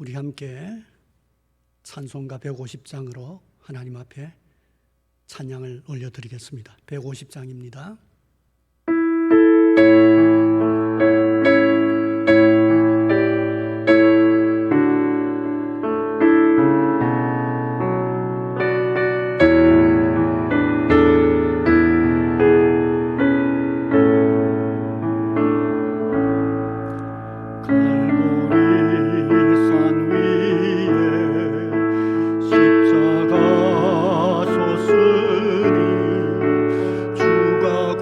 우리 함께 찬송가 150장으로 하나님 앞에 찬양을 올려드리겠습니다. 150장입니다. 십자가 솟으니 주가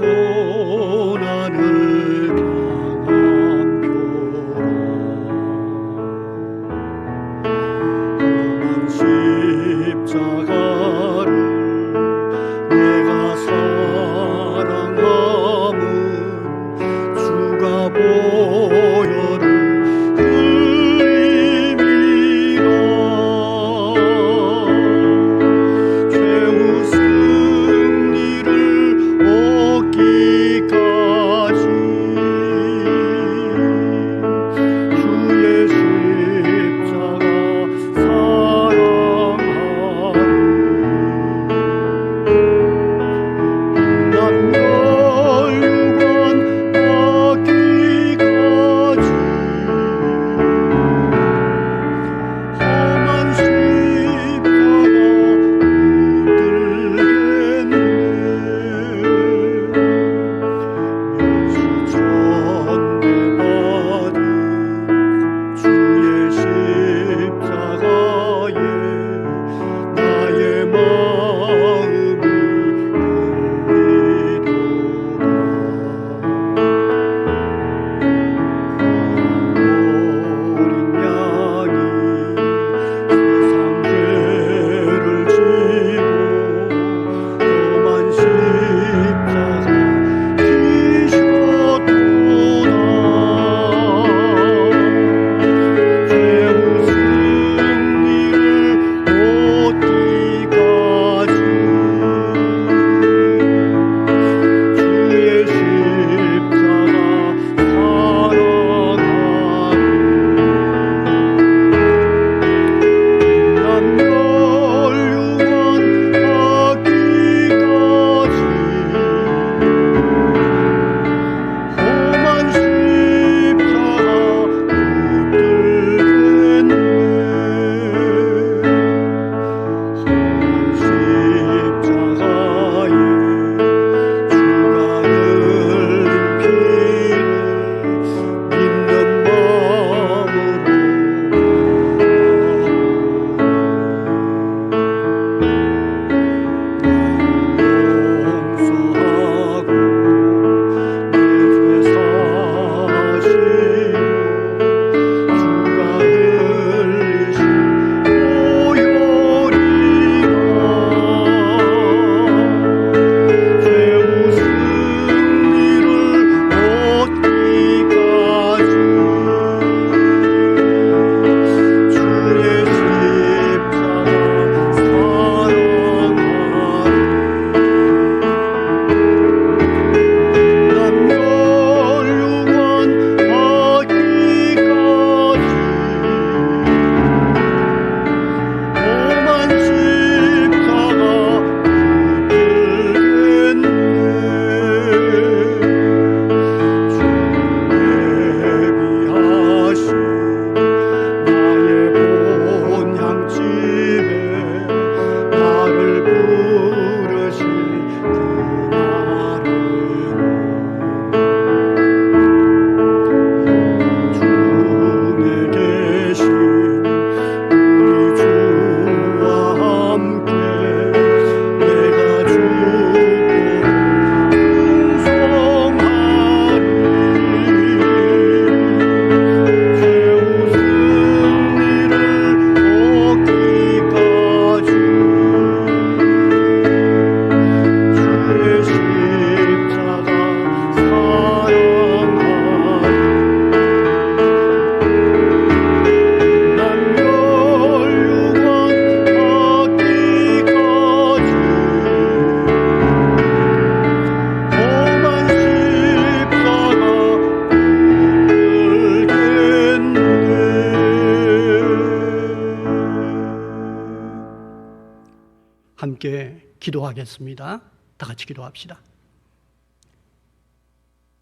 함께 기도하겠습니다. 다 같이 기도합시다.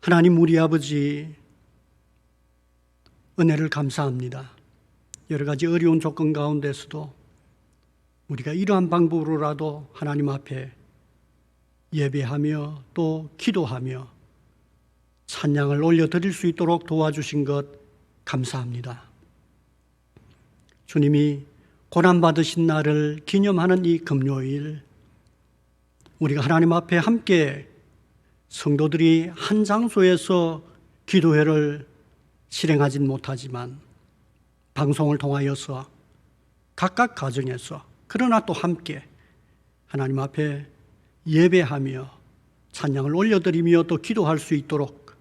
하나님 우리 아버지, 은혜를 감사합니다. 여러 가지 어려운 조건 가운데서도 우리가 이러한 방법으로라도 하나님 앞에 예배하며 또 기도하며 찬양을 올려드릴 수 있도록 도와주신 것 감사합니다. 주님이 고난받으신 날을 기념하는 이 금요일, 우리가 하나님 앞에 함께 성도들이 한 장소에서 기도회를 실행하진 못하지만 방송을 통하여서 각각 가정에서 그러나 또 함께 하나님 앞에 예배하며 찬양을 올려드리며 또 기도할 수 있도록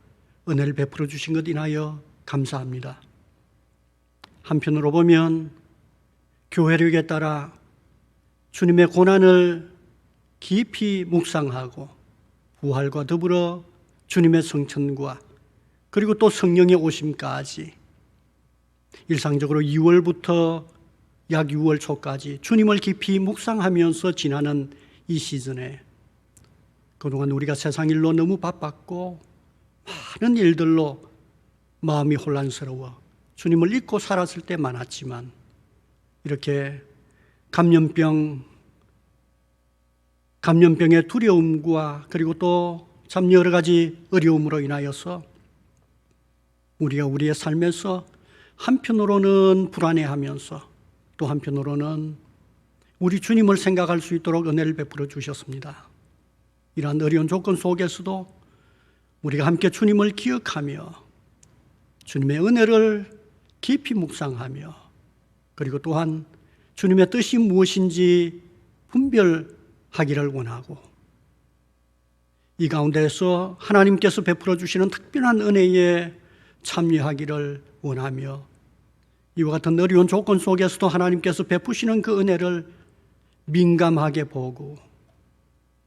은혜를 베풀어 주신 것 인하여 감사합니다. 한편으로 보면 교회력에 따라 주님의 고난을 깊이 묵상하고 부활과 더불어 주님의 성천과 그리고 또 성령의 오심까지 일상적으로 2월부터 약 6월 초까지 주님을 깊이 묵상하면서 지나는 이 시즌에 그동안 우리가 세상 일로 너무 바빴고 많은 일들로 마음이 혼란스러워 주님을 잊고 살았을 때 많았지만 이렇게 감염병의 두려움과 그리고 또 참 여러 가지 어려움으로 인하여서 우리가 우리의 삶에서 한편으로는 불안해하면서 또 한편으로는 우리 주님을 생각할 수 있도록 은혜를 베풀어 주셨습니다. 이러한 어려운 조건 속에서도 우리가 함께 주님을 기억하며 주님의 은혜를 깊이 묵상하며 그리고 또한 주님의 뜻이 무엇인지 분별하기를 원하고 이 가운데서 하나님께서 베풀어 주시는 특별한 은혜에 참여하기를 원하며 이와 같은 어려운 조건 속에서도 하나님께서 베푸시는 그 은혜를 민감하게 보고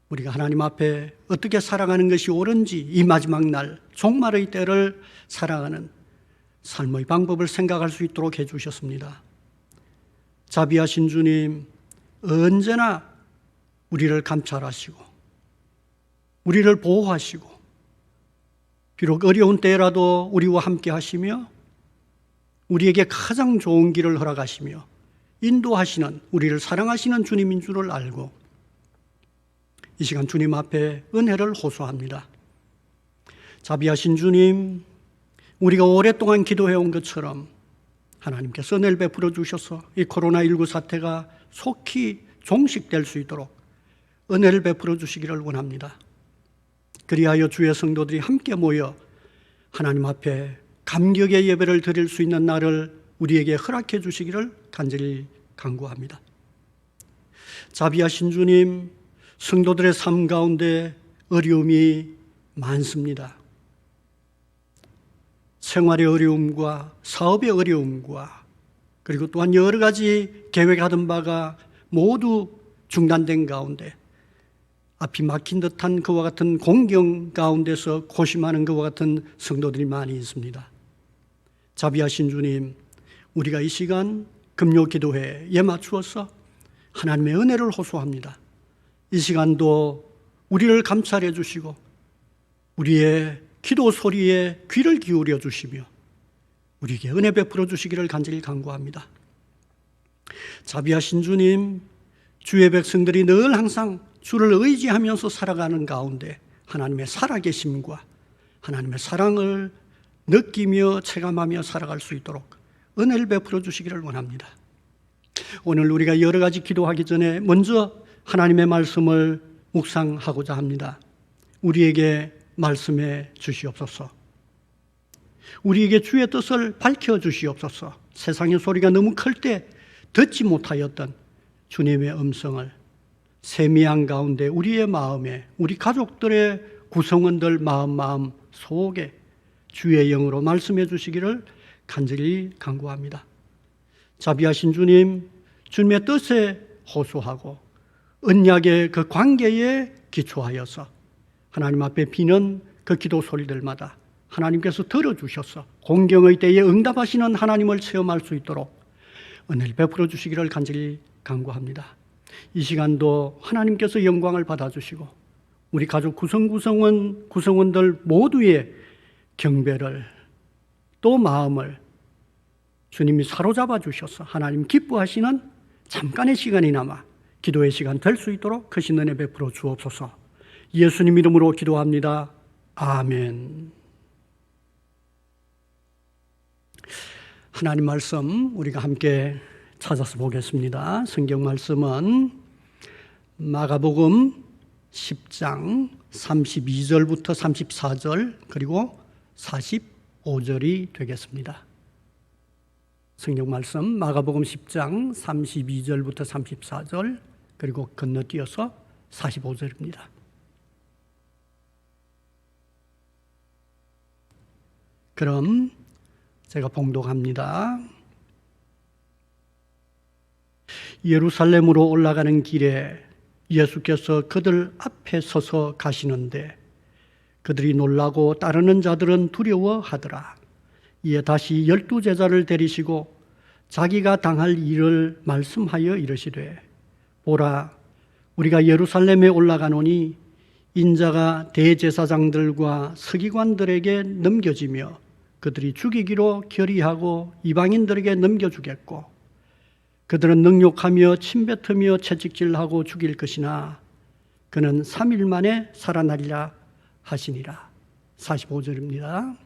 우리가 하나님 앞에 어떻게 살아가는 것이 옳은지 이 마지막 날 종말의 때를 살아가는 삶의 방법을 생각할 수 있도록 해주셨습니다. 자비하신 주님, 언제나 우리를 감찰하시고 우리를 보호하시고 비록 어려운 때라도 우리와 함께 하시며 우리에게 가장 좋은 길을 허락하시며 인도하시는 우리를 사랑하시는 주님인 줄을 알고 이 시간 주님 앞에 은혜를 호소합니다. 자비하신 주님, 우리가 오랫동안 기도해온 것처럼 하나님께서 은혜를 베풀어 주셔서 이 코로나19 사태가 속히 종식될 수 있도록 은혜를 베풀어 주시기를 원합니다. 그리하여 주의 성도들이 함께 모여 하나님 앞에 감격의 예배를 드릴 수 있는 날을 우리에게 허락해 주시기를 간절히 간구합니다. 자비하신 주님, 성도들의 삶 가운데 어려움이 많습니다. 생활의 어려움과 사업의 어려움과 그리고 또한 여러 가지 계획하던 바가 모두 중단된 가운데 앞이 막힌 듯한 그와 같은 공경 가운데서 고심하는 그와 같은 성도들이 많이 있습니다. 자비하신 주님, 우리가 이 시간 금요 기도회에 맞추어서 하나님의 은혜를 호소합니다. 이 시간도 우리를 감찰해 주시고 우리의 기도 소리에 귀를 기울여 주시며 우리에게 은혜 베풀어 주시기를 간절히 간구합니다. 자비하신 주님, 주의 백성들이 늘 항상 주를 의지하면서 살아가는 가운데 하나님의 살아계심과 하나님의 사랑을 느끼며 체감하며 살아갈 수 있도록 은혜를 베풀어 주시기를 원합니다. 오늘 우리가 여러 가지 기도하기 전에 먼저 하나님의 말씀을 묵상하고자 합니다. 우리에게 말씀해 주시옵소서. 우리에게 주의 뜻을 밝혀 주시옵소서. 세상의 소리가 너무 클 때 듣지 못하였던 주님의 음성을 세미한 가운데 우리의 마음에 우리 가족들의 구성원들 마음 속에 주의 영으로 말씀해 주시기를 간절히 간구합니다. 자비하신 주님, 주님의 뜻에 호소하고 언약의 그 관계에 기초하여서 하나님 앞에 비는 그 기도 소리들마다 하나님께서 들어주셔서 공경의 때에 응답하시는 하나님을 체험할 수 있도록 은혜를 베풀어 주시기를 간절히 간구합니다. 이 시간도 하나님께서 영광을 받아주시고 우리 가족 구성원들 모두의 경배를 또 마음을 주님이 사로잡아 주셔서 하나님 기뻐하시는 잠깐의 시간이나마 기도의 시간 될 수 있도록 크신 은혜 베풀어 주옵소서. 예수님 이름으로 기도합니다. 아멘. 하나님 말씀 우리가 함께 찾아서 보겠습니다. 성경 말씀은 마가복음 10장 32절부터 34절 그리고 45절이 되겠습니다. 성경 말씀 마가복음 10장 32절부터 34절 그리고 건너뛰어서 45절입니다. 그럼 제가 봉독합니다. 예루살렘으로 올라가는 길에 예수께서 그들 앞에 서서 가시는데 그들이 놀라고 따르는 자들은 두려워하더라. 이에 다시 12제자를 데리시고 자기가 당할 일을 말씀하여 이르시되 보라 우리가 예루살렘에 올라가노니 인자가 대제사장들과 서기관들에게 넘겨지며 그들이 죽이기로 결의하고 이방인들에게 넘겨주겠고 그들은 능욕하며 침뱉으며 채찍질하고 죽일 것이나 그는 3일 만에 살아나리라 하시니라. 45절입니다.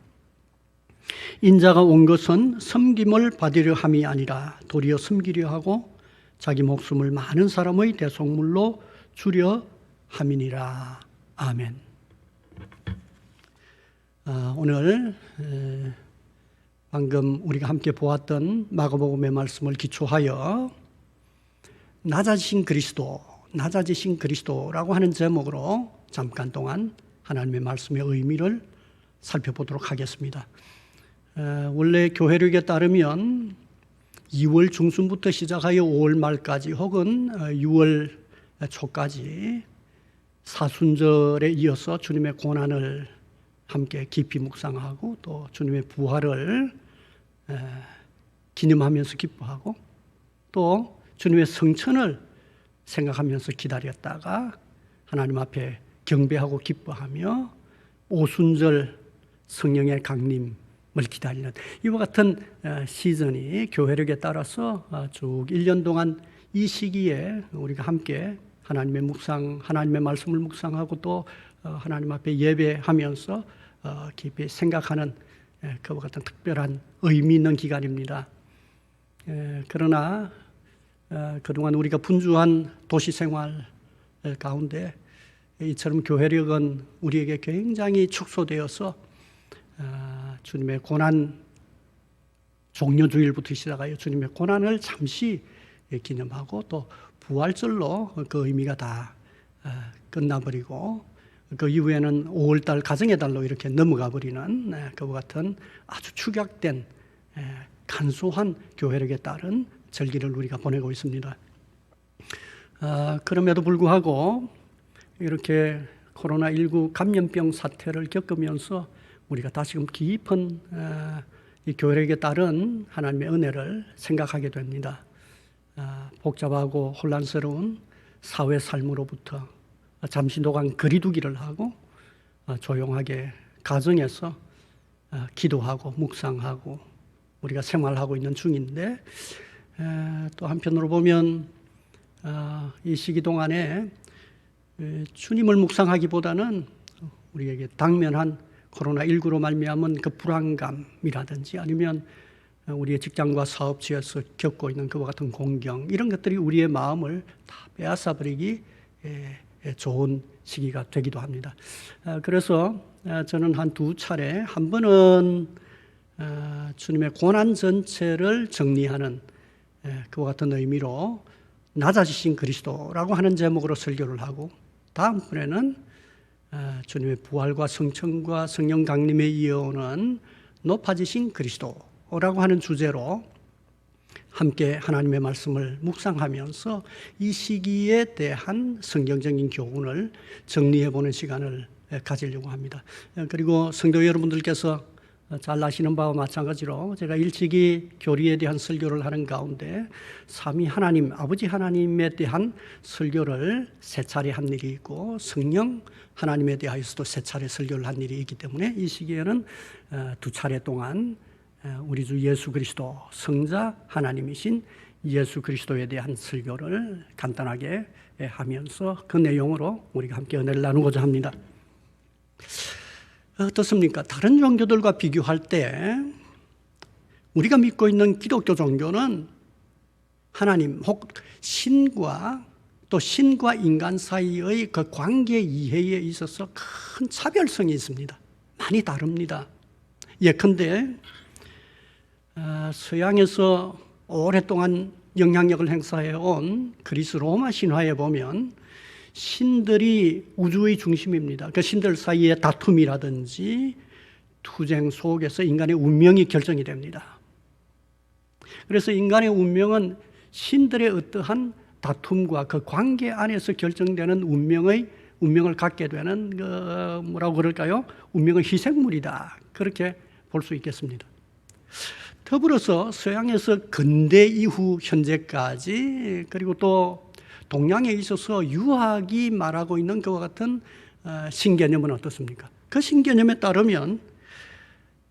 인자가 온 것은 섬김을 받으려 함이 아니라 도리어 섬기려 하고 자기 목숨을 많은 사람의 대속물로 주려 함이니라. 아멘. 오늘 방금 우리가 함께 보았던 마가복음의 말씀을 기초하여 낮아지신 그리스도라고 하는 제목으로 잠깐 동안 하나님의 말씀의 의미를 살펴보도록 하겠습니다. 원래 교회력에 따르면 2월 중순부터 시작하여 5월 말까지 혹은 6월 초까지 사순절에 이어서 주님의 고난을 함께 깊이 묵상하고 또 주님의 부활을 기념하면서 기뻐하고 또 주님의 성천을 생각하면서 기다렸다가 하나님 앞에 경배하고 기뻐하며 오순절 성령의 강림을 기다리는 이와 같은 시즌이 교회력에 따라서 쭉 1년 동안 이 시기에 우리가 함께 하나님의 말씀을 묵상하고 또 하나님 앞에 예배하면서 깊이 생각하는 그와 같은 특별한 의미 있는 기간입니다. 그러나 그동안 우리가 분주한 도시 생활 가운데 이처럼 교회력은 우리에게 굉장히 축소되어서 주님의 고난 종려주일부터 시작하여 주님의 고난을 잠시 기념하고 또 부활절로 그 의미가 다 끝나버리고 그 이후에는 5월달 가정의 달로 이렇게 넘어가 버리는 그와 같은 아주 축약된 간소한 교회력에 따른 절기를 우리가 보내고 있습니다. 그럼에도 불구하고 이렇게 코로나19 감염병 사태를 겪으면서 우리가 다시금 깊은 이 교회력에 따른 하나님의 은혜를 생각하게 됩니다. 복잡하고 혼란스러운 사회 삶으로부터 잠시 도간 거리두기를 하고 조용하게 가정에서 기도하고 묵상하고 우리가 생활하고 있는 중인데 또 한편으로 보면 이 시기 동안에 주님을 묵상하기보다는 우리에게 당면한 코로나19로 말미암은 그 불안감이라든지 아니면 우리의 직장과 사업지에서 겪고 있는 그와 같은 공경 이런 것들이 우리의 마음을 다 빼앗아버리기 좋은 시기가 되기도 합니다. 그래서 저는 한 두 차례 한 번은 주님의 고난 전체를 정리하는 그와 같은 의미로 낮아지신 그리스도라고 하는 제목으로 설교를 하고 다음번에는 주님의 부활과 성천과 성령 강림에 이어오는 높아지신 그리스도라고 하는 주제로 함께 하나님의 말씀을 묵상하면서 이 시기에 대한 성경적인 교훈을 정리해보는 시간을 가지려고 합니다. 그리고 성도 여러분들께서 잘 아시는 바와 마찬가지로 제가 일찍이 교리에 대한 설교를 하는 가운데 삼위 하나님, 아버지 하나님에 대한 설교를 세 차례 한 일이 있고 성령 하나님에 대하여서도 세 차례 설교를 한 일이 있기 때문에 이 시기에는 두 차례 동안 우리 주 예수 그리스도 성자 하나님이신 예수 그리스도에 대한 설교를 간단하게 하면서 그 내용으로 우리가 함께 은혜를 나누고자 합니다. 어떻습니까? 다른 종교들과 비교할 때 우리가 믿고 있는 기독교 종교는 하나님 혹 신과 또 신과 인간 사이의 그 관계 이해에 있어서 큰 차별성이 있습니다. 많이 다릅니다. 예컨대 서양에서 오랫동안 영향력을 행사해온 그리스 로마 신화에 보면 신들이 우주의 중심입니다. 그 신들 사이의 다툼이라든지 투쟁 속에서 인간의 운명이 결정이 됩니다. 그래서 인간의 운명은 신들의 어떠한 다툼과 그 관계 안에서 결정되는 운명을 갖게 되는 뭐라고 그럴까요? 운명의 희생물이다. 그렇게 볼 수 있겠습니다. 더불어서 서양에서 근대 이후 현재까지 그리고 또 동양에 있어서 유학이 말하고 있는 그와 같은 신개념은 어떻습니까? 그 신개념에 따르면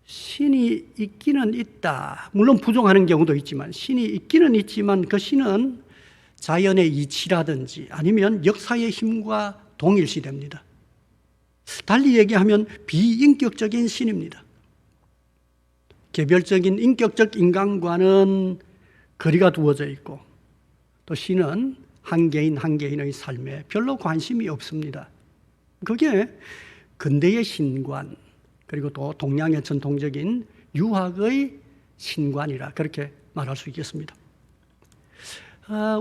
신이 있기는 있다. 물론 부정하는 경우도 있지만 신이 있기는 있지만 그 신은 자연의 이치라든지 아니면 역사의 힘과 동일시됩니다. 달리 얘기하면 비인격적인 신입니다. 개별적인 인격적 인간과는 거리가 두어져 있고 또 신은 한 개인 한 개인의 삶에 별로 관심이 없습니다. 그게 근대의 신관 그리고 또 동양의 전통적인 유학의 신관이라 그렇게 말할 수 있겠습니다.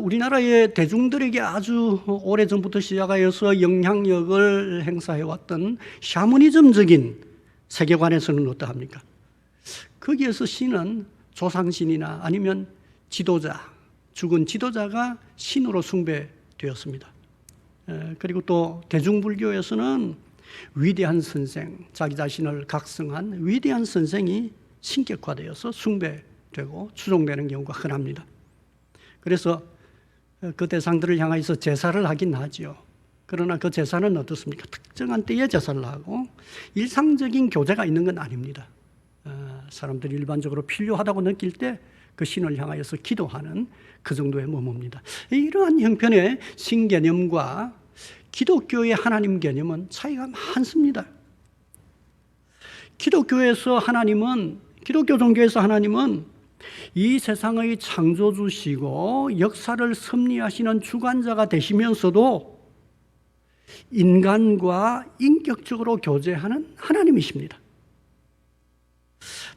우리나라의 대중들에게 아주 오래전부터 시작하여서 영향력을 행사해왔던 샤머니즘적인 세계관에서는 어떠합니까? 거기에서 신은 조상신이나 아니면 지도자, 죽은 지도자가 신으로 숭배되었습니다. 그리고 또 대중불교에서는 위대한 선생, 자기 자신을 각성한 위대한 선생이 신격화되어서 숭배되고 추종되는 경우가 흔합니다. 그래서 그 대상들을 향해서 제사를 하긴 하죠. 그러나 그 제사는 어떻습니까? 특정한 때에 제사를 하고 일상적인 교제가 있는 건 아닙니다. 사람들이 일반적으로 필요하다고 느낄 때 그 신을 향하여서 기도하는 그 정도에 머뭅니다. 이러한 형편의 신개념과 기독교의 하나님 개념은 차이가 많습니다. 기독교 종교에서 하나님은 이 세상의 창조주시고 역사를 섭리하시는 주관자가 되시면서도 인간과 인격적으로 교제하는 하나님이십니다.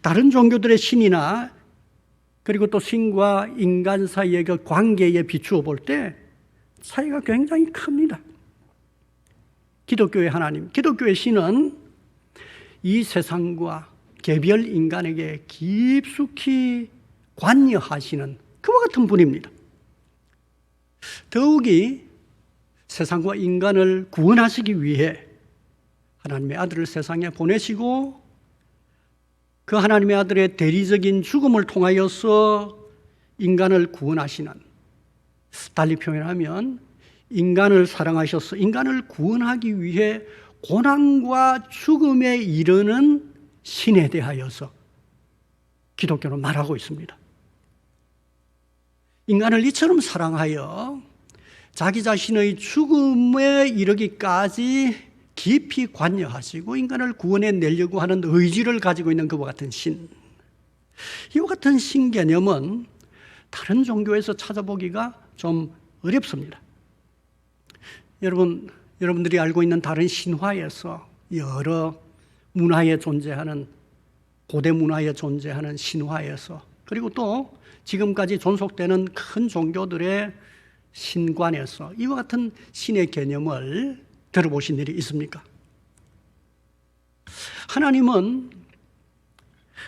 다른 종교들의 신이나 그리고 또 신과 인간 사이의 그 관계에 비추어 볼 때 차이가 굉장히 큽니다. 기독교의 하나님, 기독교의 신은 이 세상과 개별 인간에게 깊숙이 관여하시는 그와 같은 분입니다. 더욱이 세상과 인간을 구원하시기 위해 하나님의 아들을 세상에 보내시고 그 하나님의 아들의 대리적인 죽음을 통하여서 인간을 구원하시는, 달리 표현하면 인간을 사랑하셔서 인간을 구원하기 위해 고난과 죽음에 이르는 신에 대하여서 기독교는 말하고 있습니다. 인간을 이처럼 사랑하여 자기 자신의 죽음에 이르기까지 깊이 관여하시고 인간을 구원해 내려고 하는 의지를 가지고 있는 그와 같은 신. 이와 같은 신 개념은 다른 종교에서 찾아보기가 좀 어렵습니다. 여러분들이 알고 있는 다른 신화에서 여러 문화에 존재하는, 고대 문화에 존재하는 신화에서 그리고 또 지금까지 존속되는 큰 종교들의 신관에서 이와 같은 신의 개념을 들어보신 일이 있습니까? 하나님은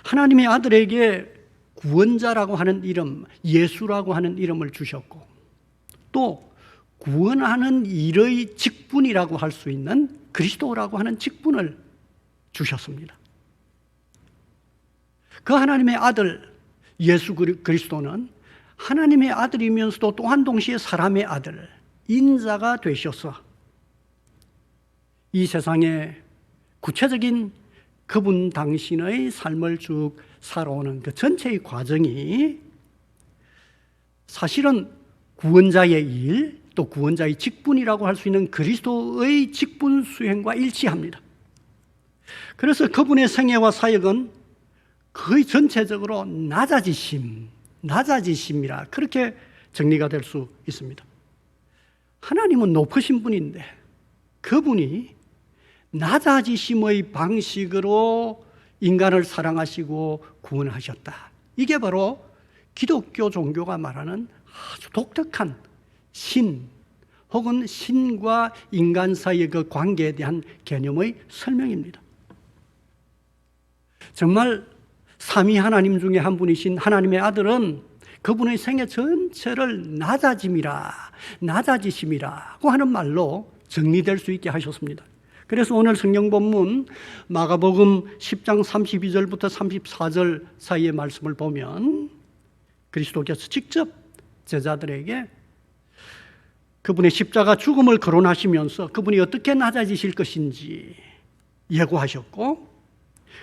하나님의 아들에게 구원자라고 하는 이름, 예수라고 하는 이름을 주셨고 또 구원하는 일의 직분이라고 할 수 있는 그리스도라고 하는 직분을 주셨습니다. 그 하나님의 아들 예수 그리스도는 하나님의 아들이면서도 또한 동시에 사람의 아들, 인자가 되셔서 이 세상에 구체적인 그분 당신의 삶을 쭉 살아오는 그 전체의 과정이 사실은 구원자의 일, 또 구원자의 직분이라고 할 수 있는 그리스도의 직분 수행과 일치합니다. 그래서 그분의 생애와 사역은 거의 전체적으로 낮아지심이라 그렇게 정리가 될 수 있습니다. 하나님은 높으신 분인데 그분이 낮아지심의 방식으로 인간을 사랑하시고 구원하셨다. 이게 바로 기독교 종교가 말하는 아주 독특한 신 혹은 신과 인간 사이의 그 관계에 대한 개념의 설명입니다. 정말 삼위 하나님 중에 한 분이신 하나님의 아들은 그분의 생애 전체를 낮아지심이라고 하는 말로 정리될 수 있게 하셨습니다. 그래서 오늘 성경 본문 마가복음 10장 32절부터 34절 사이의 말씀을 보면 그리스도께서 직접 제자들에게 그분의 십자가 죽음을 거론하시면서 그분이 어떻게 낮아지실 것인지 예고하셨고,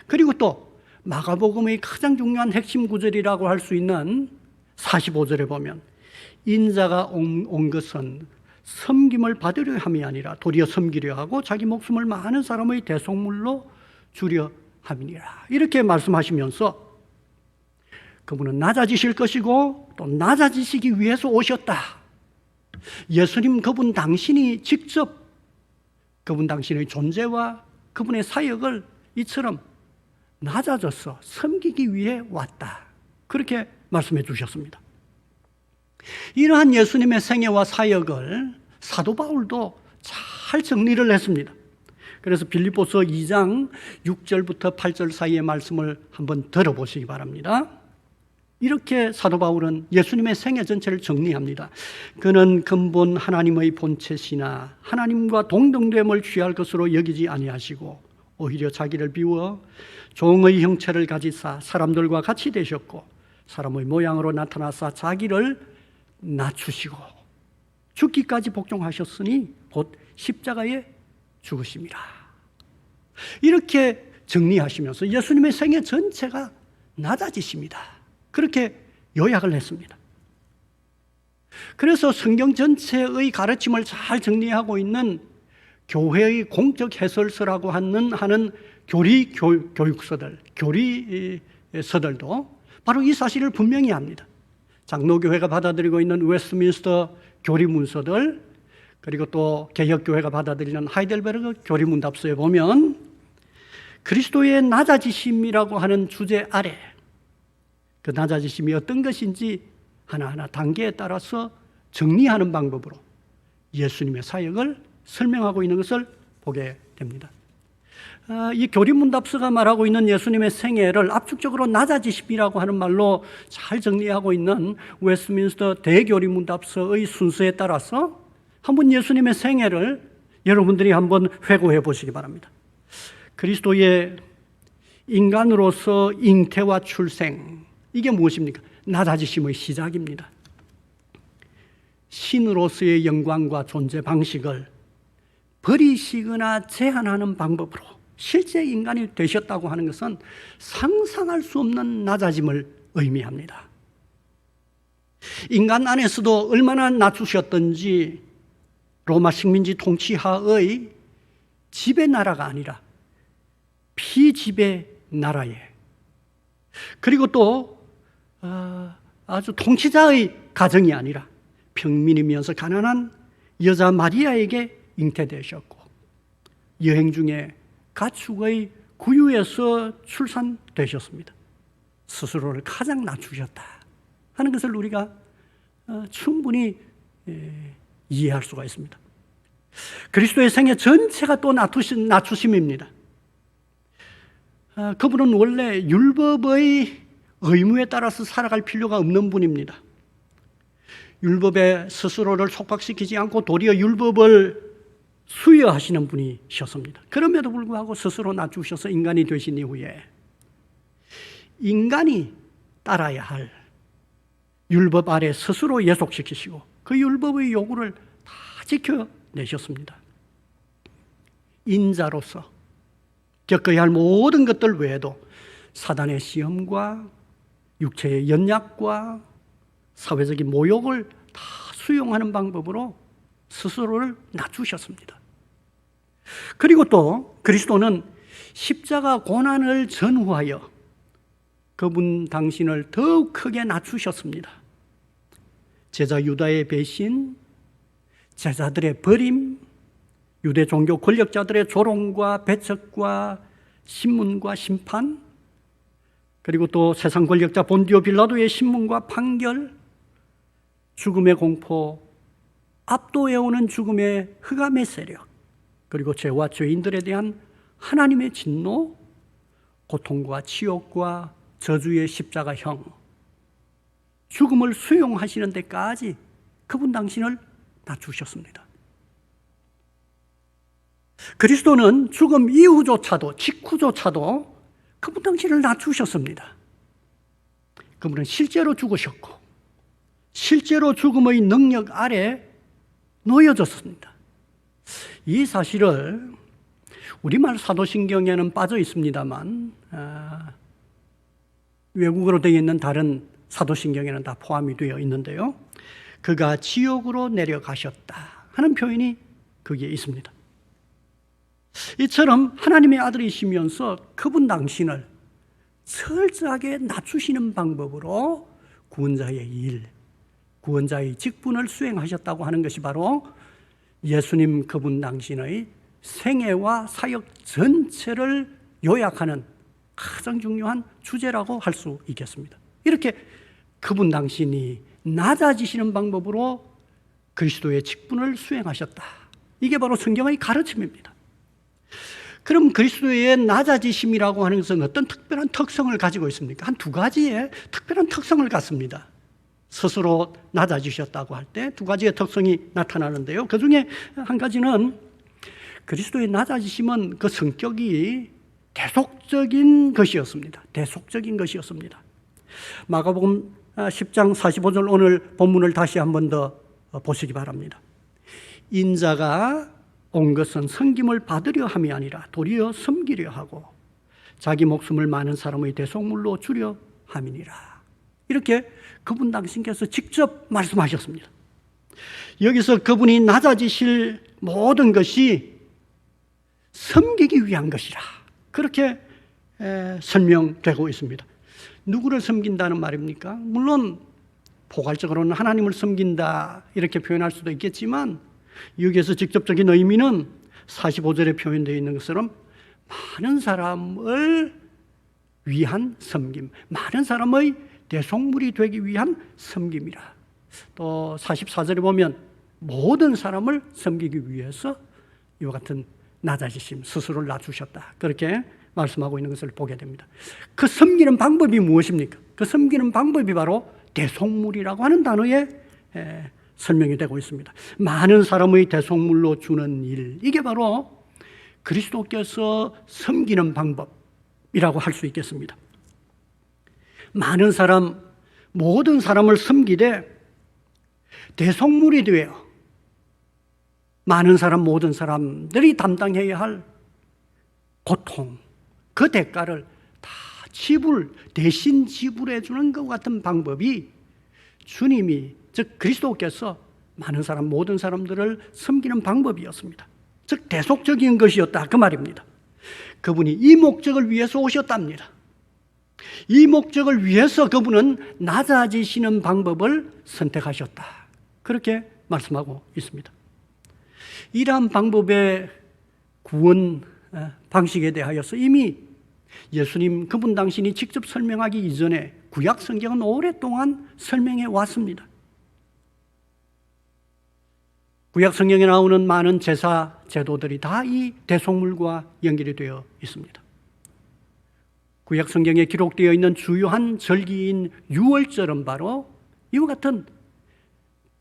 그리고 또 마가복음의 가장 중요한 핵심 구절이라고 할 수 있는 45절에 보면 인자가 온 것은 섬김을 받으려 함이 아니라 도리어 섬기려 하고 자기 목숨을 많은 사람의 대속물로 주려 함이니라. 이렇게 말씀하시면서 그분은 낮아지실 것이고 또 낮아지시기 위해서 오셨다. 예수님 그분 당신이 직접 그분 당신의 존재와 그분의 사역을 이처럼 낮아져서 섬기기 위해 왔다. 그렇게 말씀해 주셨습니다. 이러한 예수님의 생애와 사역을 사도 바울도 잘 정리를 했습니다. 그래서 빌립보서 2장 6절부터 8절 사이의 말씀을 한번 들어보시기 바랍니다. 이렇게 사도 바울은 예수님의 생애 전체를 정리합니다. 그는 근본 하나님의 본체시나 하나님과 동등됨을 취할 것으로 여기지 아니하시고 오히려 자기를 비워 종의 형체를 가지사 사람들과 같이 되셨고 사람의 모양으로 나타나사 자기를 낮추시고 죽기까지 복종하셨으니 곧 십자가에 죽으심이라. 이렇게 정리하시면서 예수님의 생애 전체가 낮아지십니다. 그렇게 요약을 했습니다. 그래서 성경 전체의 가르침을 잘 정리하고 있는 교회의 공적 해설서라고 하는 교리 교육서들, 교리서들도 바로 이 사실을 분명히 합니다. 장로교회가 받아들이고 있는 웨스트민스터 교리문서들, 그리고 또 개혁교회가 받아들이는 하이델베르그 교리문답서에 보면 그리스도의 낮아지심이라고 하는 주제 아래 그 낮아지심이 어떤 것인지 하나하나 단계에 따라서 정리하는 방법으로 예수님의 사역을 설명하고 있는 것을 보게 됩니다. 이 교리문답서가 말하고 있는 예수님의 생애를 압축적으로 낮아지심이라고 하는 말로 잘 정리하고 있는 웨스트민스터 대교리문답서의 순서에 따라서 한번 예수님의 생애를 여러분들이 한번 회고해 보시기 바랍니다. 그리스도의 인간으로서 잉태와 출생, 이게 무엇입니까? 낮아지심의 시작입니다. 신으로서의 영광과 존재 방식을 버리시거나 제한하는 방법으로 실제 인간이 되셨다고 하는 것은 상상할 수 없는 낮아짐을 의미합니다. 인간 안에서도 얼마나 낮추셨던지 로마 식민지 통치하의 지배 나라가 아니라 피지배 나라에, 그리고 또 아주 통치자의 가정이 아니라 평민이면서 가난한 여자 마리아에게 잉태되셨고 여행 중에 가축의 구유에서 출산되셨습니다. 스스로를 가장 낮추셨다 하는 것을 우리가 충분히 이해할 수가 있습니다. 그리스도의 생애 전체가 또 낮추심입니다. 그분은 원래 율법의 의무에 따라서 살아갈 필요가 없는 분입니다. 율법에 스스로를 속박시키지 않고 도리어 율법을 수여하시는 분이셨습니다. 그럼에도 불구하고 스스로 낮추셔서 인간이 되신 이후에 인간이 따라야 할 율법 아래 스스로 예속시키시고 그 율법의 요구를 다 지켜내셨습니다. 인자로서 겪어야 할 모든 것들 외에도 사단의 시험과 육체의 연약과 사회적인 모욕을 다 수용하는 방법으로 스스로를 낮추셨습니다. 그리고 또 그리스도는 십자가 고난을 전후하여 그분 당신을 더욱 크게 낮추셨습니다. 제자 유다의 배신, 제자들의 버림, 유대 종교 권력자들의 조롱과 배척과 신문과 심판, 그리고 또 세상 권력자 본디오 빌라도의 신문과 판결, 죽음의 공포, 압도해오는 죽음의 흑암의 세력, 그리고 죄와 죄인들에 대한 하나님의 진노, 고통과 치욕과 저주의 십자가형, 죽음을 수용하시는 데까지 그분 당신을 낮추셨습니다. 그리스도는 죽음 이후조차도, 직후조차도 그분 당신을 낮추셨습니다. 그분은 실제로 죽으셨고 실제로 죽음의 능력 아래 놓여졌습니다. 이 사실을 우리말 사도신경에는 빠져 있습니다만 외국어로 되어 있는 다른 사도신경에는 다 포함이 되어 있는데요. 그가 지옥으로 내려가셨다 하는 표현이 거기에 있습니다. 이처럼 하나님의 아들이시면서 그분 당신을 철저하게 낮추시는 방법으로 구원자의 일, 구원자의 직분을 수행하셨다고 하는 것이 바로 예수님 그분 당신의 생애와 사역 전체를 요약하는 가장 중요한 주제라고 할 수 있겠습니다. 이렇게 그분 당신이 낮아지시는 방법으로 그리스도의 직분을 수행하셨다. 이게 바로 성경의 가르침입니다. 그럼 그리스도의 낮아지심이라고 하는 것은 어떤 특별한 특성을 가지고 있습니까? 한 두 가지의 특별한 특성을 갖습니다. 스스로 낮아지셨다고 할 때 두 가지의 특성이 나타나는데요. 그 중에 한 가지는 그리스도의 낮아지심은 그 성격이 대속적인 것이었습니다. 대속적인 것이었습니다. 마가복음 10장 45절 오늘 본문을 다시 한 번 더 보시기 바랍니다. 인자가 온 것은 섬김을 받으려 함이 아니라 도리어 섬기려 하고 자기 목숨을 많은 사람의 대속물로 주려 함이니라. 이렇게 그분 당신께서 직접 말씀하셨습니다. 여기서 그분이 낮아지실 모든 것이 섬기기 위한 것이라 그렇게 설명되고 있습니다. 누구를 섬긴다는 말입니까? 물론 포괄적으로는 하나님을 섬긴다 이렇게 표현할 수도 있겠지만 여기에서 직접적인 의미는 45절에 표현되어 있는 것처럼 많은 사람을 위한 섬김, 많은 사람의 대속물이 되기 위한 섬김이라. 또 44절에 보면 모든 사람을 섬기기 위해서 이와 같은 낮아지심, 스스로를 낮추셨다. 그렇게 말씀하고 있는 것을 보게 됩니다. 그 섬기는 방법이 무엇입니까? 그 섬기는 방법이 바로 대속물이라고 하는 단어에 설명이 되고 있습니다. 많은 사람의 대속물로 주는 일, 이게 바로 그리스도께서 섬기는 방법이라고 할 수 있겠습니다. 많은 사람, 모든 사람을 섬기되 대속물이 되어 많은 사람, 모든 사람들이 담당해야 할 고통, 그 대가를 다 대신 지불해 주는 것 같은 방법이 주님이, 즉 그리스도께서 많은 사람, 모든 사람들을 섬기는 방법이었습니다. 즉 대속적인 것이었다 그 말입니다. 그분이 이 목적을 위해서 오셨답니다. 이 목적을 위해서 그분은 낮아지시는 방법을 선택하셨다. 그렇게 말씀하고 있습니다. 이러한 방법의 구원 방식에 대하여서 이미 예수님 그분 당신이 직접 설명하기 이전에 구약 성경은 오랫동안 설명해 왔습니다. 구약 성경에 나오는 많은 제사 제도들이 다 이 대속물과 연결이 되어 있습니다. 구약 성경에 기록되어 있는 주요한 절기인 유월절은 바로 이와 같은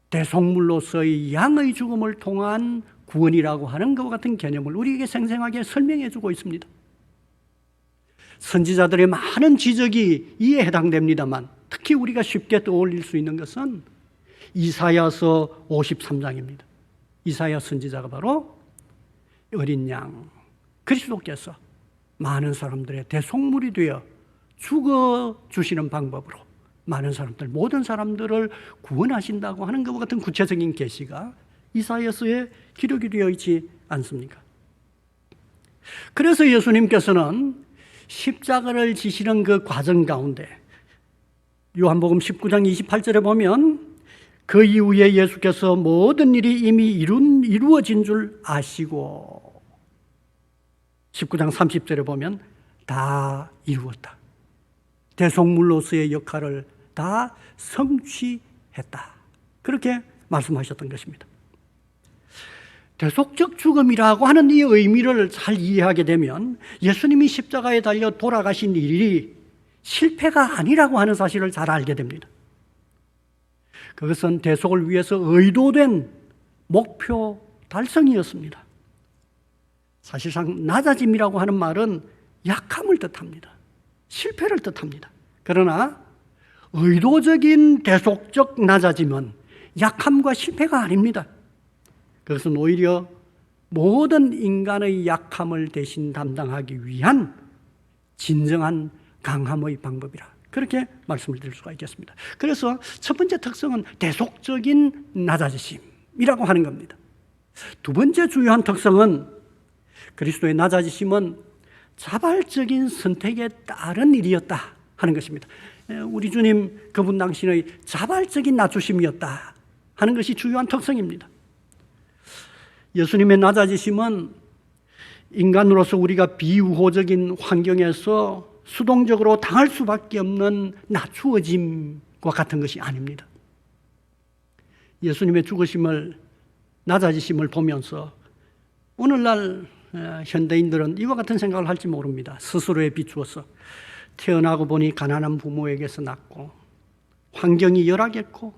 대속물로서의 양의 죽음을 통한 구원이라고 하는 것과 같은 개념을 우리에게 생생하게 설명해 주고 있습니다. 선지자들의 많은 지적이 이에 해당됩니다만 특히 우리가 쉽게 떠올릴 수 있는 것은 이사야서 53장입니다. 이사야 선지자가 바로 어린 양 그리스도께서 많은 사람들의 대속물이 되어 죽어주시는 방법으로 많은 사람들, 모든 사람들을 구원하신다고 하는 것과 같은 구체적인 계시가 이사야서에 기록이 되어 있지 않습니까? 그래서 예수님께서는 십자가를 지시는 그 과정 가운데 요한복음 19장 28절에 보면 그 이후에 예수께서 모든 일이 이미 이루어진 줄 아시고 19장 30절에 보면 다 이루었다. 대속물로서의 역할을 다 성취했다. 그렇게 말씀하셨던 것입니다. 대속적 죽음이라고 하는 이 의미를 잘 이해하게 되면 예수님이 십자가에 달려 돌아가신 일이 실패가 아니라고 하는 사실을 잘 알게 됩니다. 그것은 대속을 위해서 의도된 목표 달성이었습니다. 사실상 낮아짐이라고 하는 말은 약함을 뜻합니다. 실패를 뜻합니다. 그러나 의도적인 대속적 낮아짐은 약함과 실패가 아닙니다. 그것은 오히려 모든 인간의 약함을 대신 담당하기 위한 진정한 강함의 방법이라 그렇게 말씀을 드릴 수가 있겠습니다. 그래서 첫 번째 특성은 대속적인 낮아지심이라고 하는 겁니다. 두 번째 주요한 특성은 그리스도의 낮아지심은 자발적인 선택에 따른 일이었다 하는 것입니다. 우리 주님 그분 당신의 자발적인 낮추심이었다 하는 것이 주요한 특성입니다. 예수님의 낮아지심은 인간으로서 우리가 비우호적인 환경에서 수동적으로 당할 수밖에 없는 낮추어짐과 같은 것이 아닙니다. 예수님의 죽으심을, 낮아지심을 보면서 오늘날 현대인들은 이와 같은 생각을 할지 모릅니다. 스스로에 비추어서 태어나고 보니 가난한 부모에게서 낳고 환경이 열악했고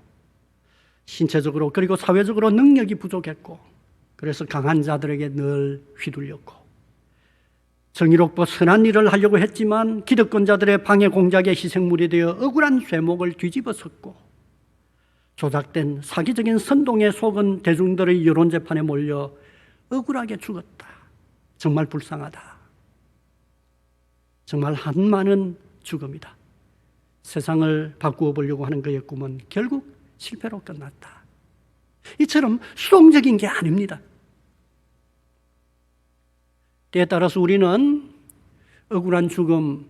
신체적으로 그리고 사회적으로 능력이 부족했고 그래서 강한 자들에게 늘 휘둘렸고 정의롭고 선한 일을 하려고 했지만 기득권자들의 방해 공작의 희생물이 되어 억울한 쇠목을 뒤집어섰고 조작된 사기적인 선동에 속은 대중들의 여론재판에 몰려 억울하게 죽었다. 정말 불쌍하다. 정말 한많은 죽음이다. 세상을 바꾸어 보려고 하는 그의 꿈은 결국 실패로 끝났다. 이처럼 수동적인 게 아닙니다. 때에 따라서 우리는 억울한 죽음,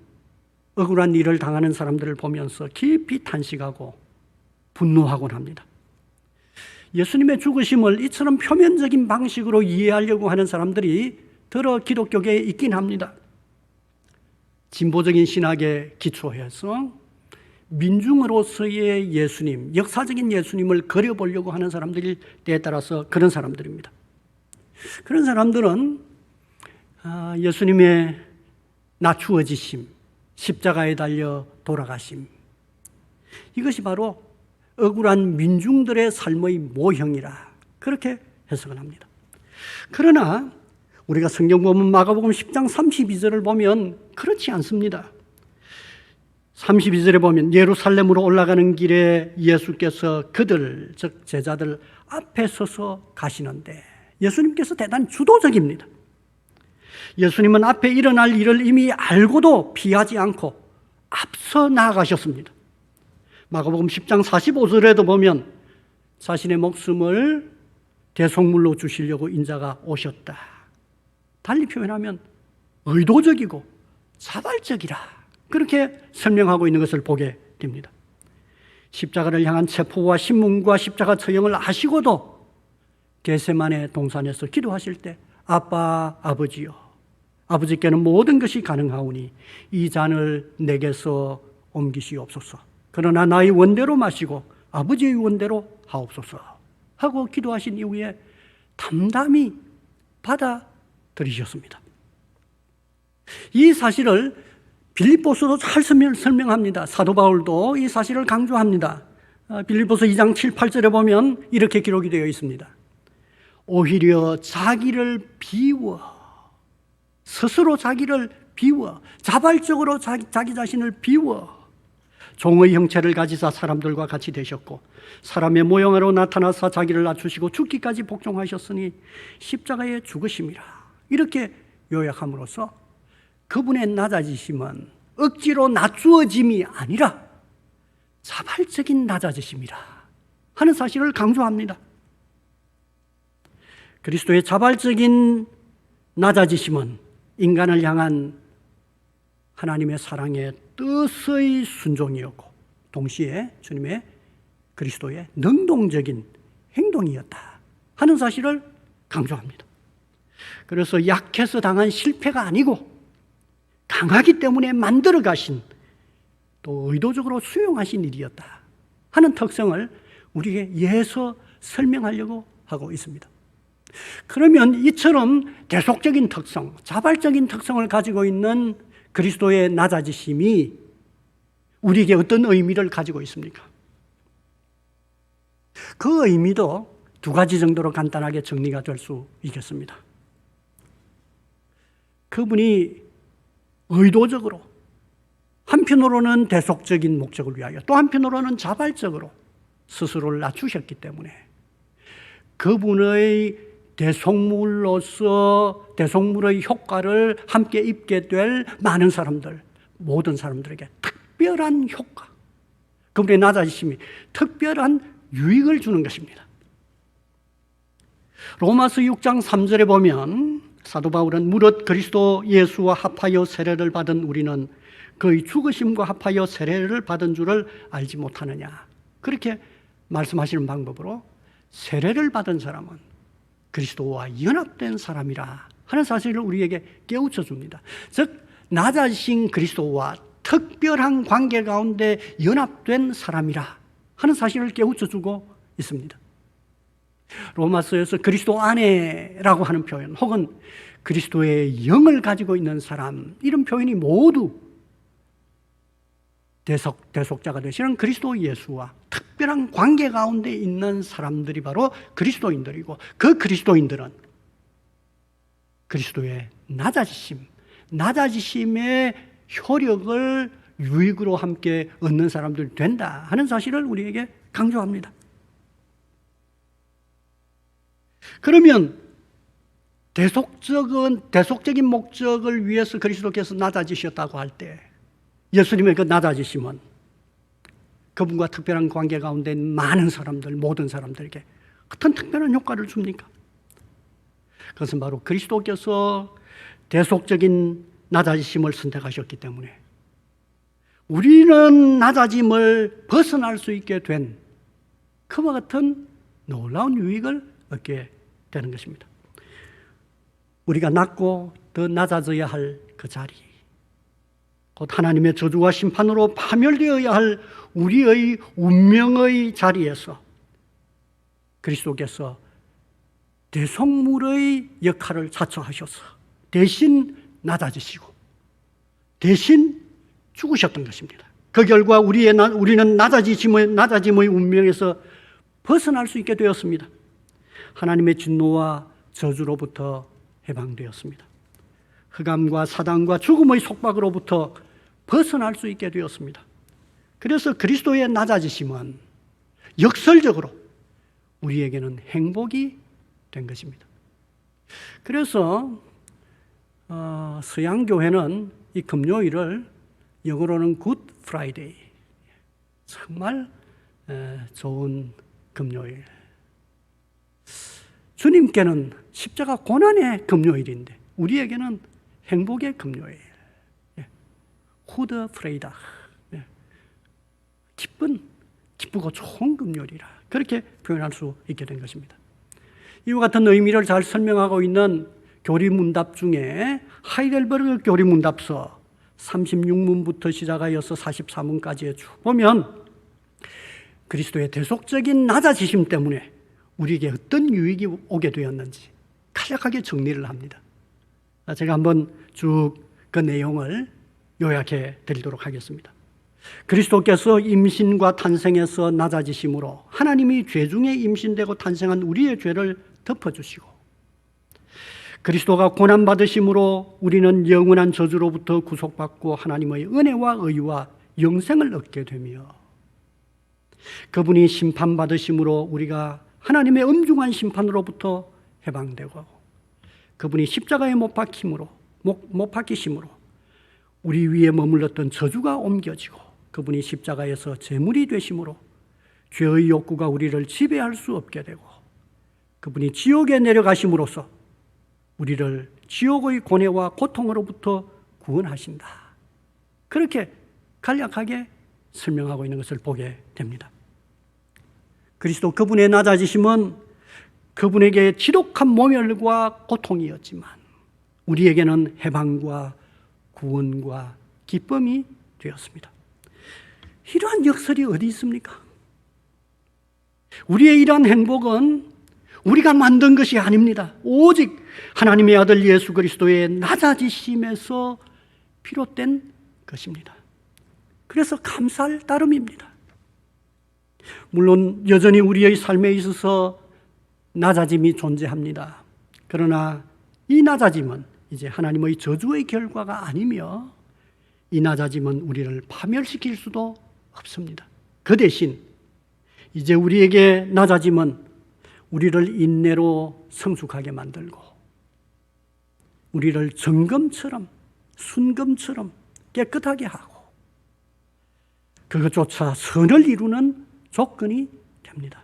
억울한 일을 당하는 사람들을 보면서 깊이 탄식하고 분노하곤 합니다. 예수님의 죽으심을 이처럼 표면적인 방식으로 이해하려고 하는 사람들이 더러 기독교계에 있긴 합니다. 진보적인 신학에 기초해서 민중으로서의 예수님, 역사적인 예수님을 그려보려고 하는 사람들이 때에 따라서 그런 사람들입니다. 그런 사람들은 예수님의 낮추어지심, 십자가에 달려 돌아가심, 이것이 바로 억울한 민중들의 삶의 모형이라 그렇게 해석을 합니다. 그러나 우리가 성경 보면 마가복음 10장 32절을 보면 그렇지 않습니다. 32절에 보면 예루살렘으로 올라가는 길에 예수께서 그들, 즉 제자들 앞에 서서 가시는데 예수님께서 대단히 주도적입니다. 예수님은 앞에 일어날 일을 이미 알고도 피하지 않고 앞서 나아가셨습니다. 마가복음 10장 45절에도 보면 자신의 목숨을 대속물로 주시려고 인자가 오셨다. 달리 표현하면 의도적이고 자발적이라 그렇게 설명하고 있는 것을 보게 됩니다. 십자가를 향한 체포와 신문과 십자가 처형을 아시고도 겟세마네 동산에서 기도하실 때 아빠, 아버지요, 아버지께는 모든 것이 가능하오니 이 잔을 내게서 옮기시옵소서. 그러나 나의 원대로 마시고 아버지의 원대로 하옵소서 하고 기도하신 이후에 담담히 받아들이셨습니다. 이 사실을 빌립보서도 잘 설명합니다. 사도 바울도 이 사실을 강조합니다. 빌립보서 2장 7, 8절에 보면 이렇게 기록이 되어 있습니다. 오히려 자기를 비워 스스로 자기를 비워. 자발적으로 자기 자신을 비워. 종의 형체를 가지사 사람들과 같이 되셨고 사람의 모형으로 나타나사 자기를 낮추시고 죽기까지 복종하셨으니 십자가에 죽으심이라. 이렇게 요약함으로써 그분의 낮아지심은 억지로 낮추어짐이 아니라 자발적인 낮아지심이라 하는 사실을 강조합니다. 그리스도의 자발적인 낮아지심은 인간을 향한 하나님의 사랑의 뜻의 순종이었고 동시에 주님의 그리스도의 능동적인 행동이었다 하는 사실을 강조합니다. 그래서 약해서 당한 실패가 아니고 강하기 때문에 만들어 가신 또 의도적으로 수용하신 일이었다 하는 특성을 우리에게 예서 설명하려고 하고 있습니다. 그러면 이처럼 대속적인 특성, 자발적인 특성을 가지고 있는 그리스도의 낮아지심이 우리에게 어떤 의미를 가지고 있습니까? 그 의미도 두 가지 정도로 간단하게 정리가 될 수 있겠습니다. 그분이 의도적으로 한편으로는 대속적인 목적을 위하여 또 한편으로는 자발적으로 스스로를 낮추셨기 때문에 그분의 대속물로서 대속물의 효과를 함께 입게 될 많은 사람들, 모든 사람들에게 특별한 효과, 그분의 낮아지심이 특별한 유익을 주는 것입니다. 로마서 6장 3절에 보면 사도 바울은 무릇 그리스도 예수와 합하여 세례를 받은 우리는 그의 죽으심과 합하여 세례를 받은 줄을 알지 못하느냐. 그렇게 말씀하시는 방법으로 세례를 받은 사람은 그리스도와 연합된 사람이라 하는 사실을 우리에게 깨우쳐 줍니다. 즉 낮아지신 그리스도와 특별한 관계 가운데 연합된 사람이라 하는 사실을 깨우쳐 주고 있습니다. 로마서에서 그리스도 안에라고 하는 표현 혹은 그리스도의 영을 가지고 있는 사람, 이런 표현이 모두 대속자가 되시는 그리스도 예수와 특별한 관계 가운데 있는 사람들이 바로 그리스도인들이고, 그 그리스도인들은 그리스도의 낮아지심의 효력을 유익으로 함께 얻는 사람들이 된다 하는 사실을 우리에게 강조합니다. 그러면 대속적인 목적을 위해서 그리스도께서 낮아지셨다고 할 때 예수님의 그 낮아지심은 그분과 특별한 관계 가운데 많은 사람들, 모든 사람들에게 어떤 특별한 효과를 줍니까? 그것은 바로 그리스도께서 대속적인 낮아지심을 선택하셨기 때문에 우리는 낮아짐을 벗어날 수 있게 된 그와 같은 놀라운 유익을 얻게 되는 것입니다. 우리가 낮고 더 낮아져야 할 그 자리, 곧 하나님의 저주와 심판으로 파멸되어야 할 우리의 운명의 자리에서 그리스도께서 대속물의 역할을 자처하셔서 대신 낮아지시고 대신 죽으셨던 것입니다. 그 결과 우리는 낮아짐의 운명에서 벗어날 수 있게 되었습니다. 하나님의 진노와 저주로부터 해방되었습니다. 흑암과 사단과 죽음의 속박으로부터 벗어날 수 있게 되었습니다. 그래서 그리스도의 낮아지심은 역설적으로 우리에게는 행복이 된 것입니다. 그래서 서양교회는 이 금요일을 영어로는 Good Friday, 정말 좋은 금요일, 주님께는 십자가 고난의 금요일인데 우리에게는 행복의 금요일, Good Friday, 기쁘고 좋은 금요일이라 그렇게 표현할 수 있게 된 것입니다. 이와 같은 의미를 잘 설명하고 있는 교리문답 중에 하이델베르그 교리문답서 36문부터 시작하여서 44문까지에 쭉 보면 그리스도의 대속적인 낮아지심 때문에 우리에게 어떤 유익이 오게 되었는지 간략하게 정리를 합니다. 제가 한번 쭉 그 내용을 요약해 드리도록 하겠습니다. 그리스도께서 임신과 탄생에서 낮아지심으로 하나님이 죄 중에 임신되고 탄생한 우리의 죄를 덮어주시고, 그리스도가 고난받으심으로 우리는 영원한 저주로부터 구속받고 하나님의 은혜와 의와 영생을 얻게 되며, 그분이 심판받으심으로 우리가 하나님의 엄중한 심판으로부터 해방되고, 그분이 십자가에 못 박히심으로 우리 위에 머물렀던 저주가 옮겨지고, 그분이 십자가에서 제물이 되심으로 죄의 욕구가 우리를 지배할 수 없게 되고, 그분이 지옥에 내려가심으로써 우리를 지옥의 고뇌와 고통으로부터 구원하신다. 그렇게 간략하게 설명하고 있는 것을 보게 됩니다. 그리스도 그분의 낮아지심은 그분에게 지독한 모멸과 고통이었지만 우리에게는 해방과 구원과 기쁨이 되었습니다. 이러한 역설이 어디 있습니까? 우리의 이러한 행복은 우리가 만든 것이 아닙니다. 오직 하나님의 아들 예수 그리스도의 낮아지심에서 비롯된 것입니다. 그래서 감사할 따름입니다. 물론 여전히 우리의 삶에 있어서 낮아짐이 존재합니다. 그러나 이 낮아짐은 이제 하나님의 저주의 결과가 아니며, 이 낮아짐은 우리를 파멸시킬 수도 없습니다. 그 대신 이제 우리에게 낮아짐은 우리를 인내로 성숙하게 만들고, 우리를 정금처럼 순금처럼 깨끗하게 하고, 그것조차 선을 이루는 조건이 됩니다.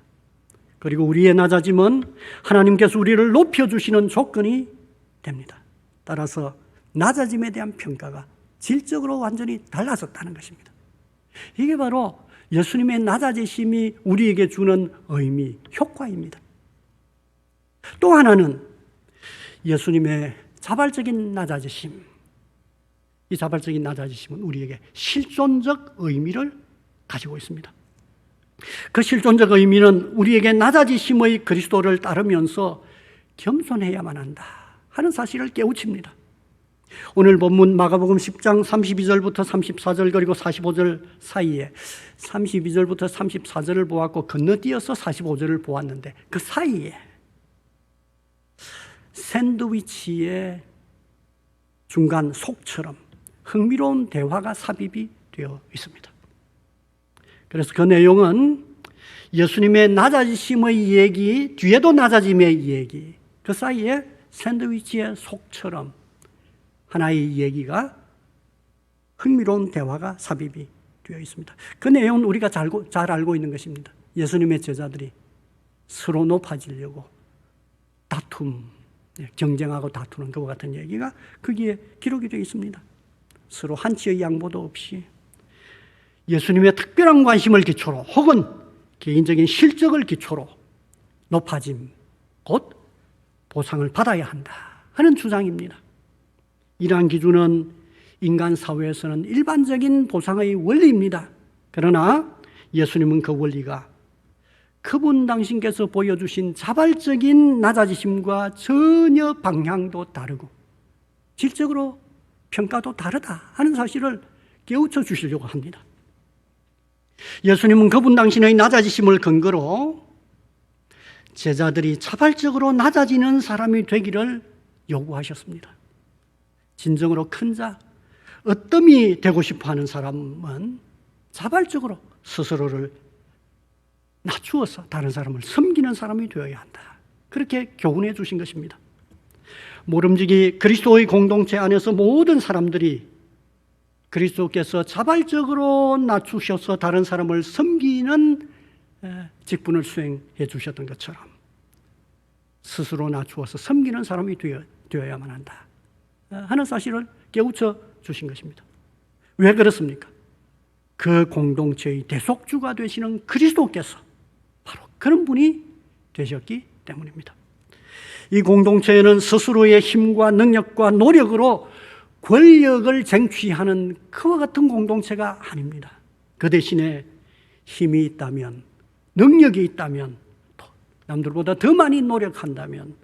그리고 우리의 낮아짐은 하나님께서 우리를 높여주시는 조건이 됩니다. 따라서 낮아짐에 대한 평가가 질적으로 완전히 달라졌다는 것입니다. 이게 바로 예수님의 낮아지심이 우리에게 주는 의미, 효과입니다. 또 하나는 예수님의 자발적인 낮아지심. 이 자발적인 낮아지심은 우리에게 실존적 의미를 가지고 있습니다. 그 실존적 의미는 우리에게 낮아지심의 그리스도를 따르면서 겸손해야만 한다 하는 사실을 깨우칩니다. 오늘 본문 마가복음 10장 32절부터 34절 그리고 45절 사이에 32절부터 34절을 보았고 건너뛰어서 45절을 보았는데, 그 사이에 샌드위치의 중간 속처럼 흥미로운 대화가 삽입이 되어 있습니다. 그래서 그 내용은 예수님의 낮아지심의 얘기, 뒤에도 낮아짐의 얘기, 그 사이에 샌드위치의 속처럼 하나의 얘기가, 흥미로운 대화가 삽입이 되어 있습니다. 그 내용은 우리가 잘 알고 있는 것입니다. 예수님의 제자들이 서로 높아지려고 경쟁하고 다투는 것과 같은 얘기가 거기에 기록이 되어 있습니다. 서로 한치의 양보도 없이 예수님의 특별한 관심을 기초로 혹은 개인적인 실적을 기초로 높아짐, 곧 보상을 받아야 한다 하는 주장입니다. 이러한 기준은 인간 사회에서는 일반적인 보상의 원리입니다. 그러나 예수님은 그 원리가 그분 당신께서 보여주신 자발적인 낮아지심과 전혀 방향도 다르고 질적으로 평가도 다르다 하는 사실을 깨우쳐 주시려고 합니다. 예수님은 그분 당신의 낮아지심을 근거로 제자들이 자발적으로 낮아지는 사람이 되기를 요구하셨습니다. 진정으로 큰 자, 으뜸이 되고 싶어하는 사람은 자발적으로 스스로를 낮추어서 다른 사람을 섬기는 사람이 되어야 한다. 그렇게 교훈해 주신 것입니다. 모름지기 그리스도의 공동체 안에서 모든 사람들이 그리스도께서 자발적으로 낮추셔서 다른 사람을 섬기는 직분을 수행해 주셨던 것처럼 스스로 낮추어서 섬기는 사람이 되어야만 한다 하는 사실을 깨우쳐 주신 것입니다. 왜 그렇습니까? 그 공동체의 대속주가 되시는 그리스도께서 바로 그런 분이 되셨기 때문입니다. 이 공동체에는 스스로의 힘과 능력과 노력으로 권력을 쟁취하는 그와 같은 공동체가 아닙니다. 그 대신에 힘이 있다면, 능력이 있다면, 또 남들보다 더 많이 노력한다면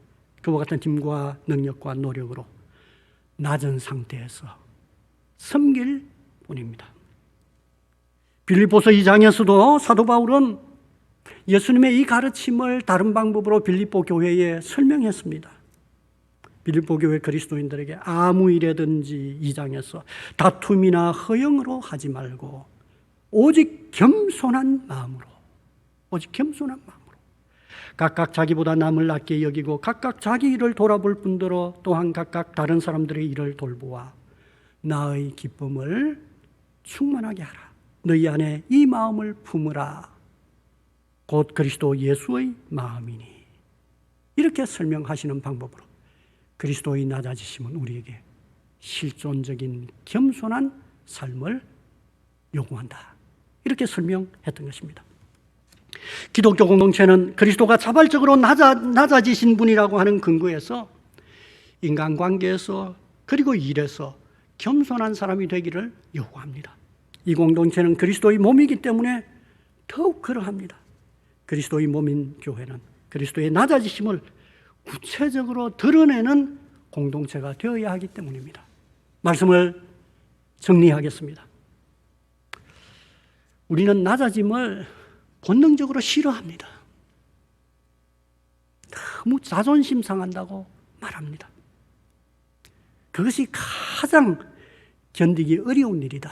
그와 같은 힘과 능력과 노력으로 낮은 상태에서 섬길 뿐입니다. 빌립보서 2장에서도 사도 바울은 예수님의 이 가르침을 다른 방법으로 빌립보 교회에 설명했습니다. 빌립보 교회 그리스도인들에게 아무 일에든지 2장에서 다툼이나 허영으로 하지 말고 오직 겸손한 마음으로 각각 자기보다 남을 낮게 여기고 각각 자기 일을 돌아볼 뿐더러 또한 각각 다른 사람들의 일을 돌보아 나의 기쁨을 충만하게 하라. 너희 안에 이 마음을 품으라. 곧 그리스도 예수의 마음이니. 이렇게 설명하시는 방법으로 그리스도의 낮아지심은 우리에게 실존적인 겸손한 삶을 요구한다. 이렇게 설명했던 것입니다. 기독교 공동체는 그리스도가 자발적으로 낮아지신 분이라고 하는 근거에서 인간관계에서 그리고 일에서 겸손한 사람이 되기를 요구합니다. 이 공동체는 그리스도의 몸이기 때문에 더욱 그러합니다. 그리스도의 몸인 교회는 그리스도의 낮아지심을 구체적으로 드러내는 공동체가 되어야 하기 때문입니다. 말씀을 정리하겠습니다. 우리는 낮아짐을 본능적으로 싫어합니다. 너무 자존심 상한다고 말합니다. 그것이 가장 견디기 어려운 일이다.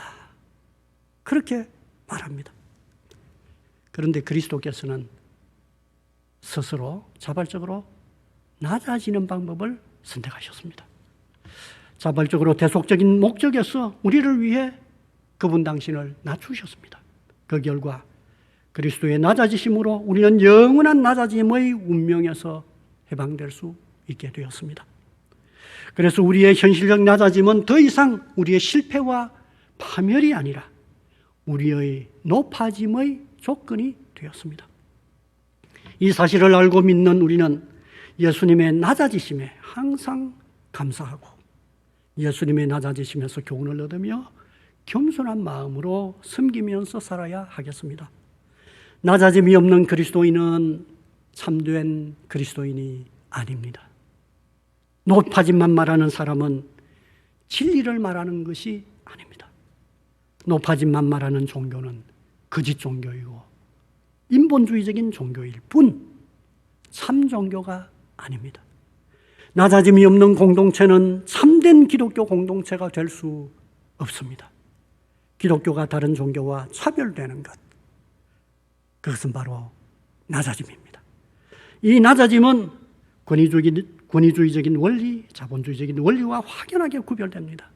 그렇게 말합니다. 그런데 그리스도께서는 스스로 자발적으로 낮아지는 방법을 선택하셨습니다. 자발적으로 대속적인 목적에서 우리를 위해 그분 당신을 낮추셨습니다. 그 결과 그리스도의 낮아지심으로 우리는 영원한 낮아짐의 운명에서 해방될 수 있게 되었습니다. 그래서 우리의 현실적 낮아짐은 더 이상 우리의 실패와 파멸이 아니라 우리의 높아짐의 조건이 되었습니다. 이 사실을 알고 믿는 우리는 예수님의 낮아지심에 항상 감사하고 예수님의 낮아지심에서 교훈을 얻으며 겸손한 마음으로 섬기면서 살아야 하겠습니다. 낮아짐이 없는 그리스도인은 참된 그리스도인이 아닙니다. 높아짐만 말하는 사람은 진리를 말하는 것이 아닙니다. 높아짐만 말하는 종교는 거짓 종교이고 인본주의적인 종교일 뿐 참 종교가 아닙니다. 낮아짐이 없는 공동체는 참된 기독교 공동체가 될 수 없습니다. 기독교가 다른 종교와 차별되는 것, 그것은 바로 낮아짐입니다. 이 낮아짐은 권위주의적인 원리, 자본주의적인 원리와 확연하게 구별됩니다.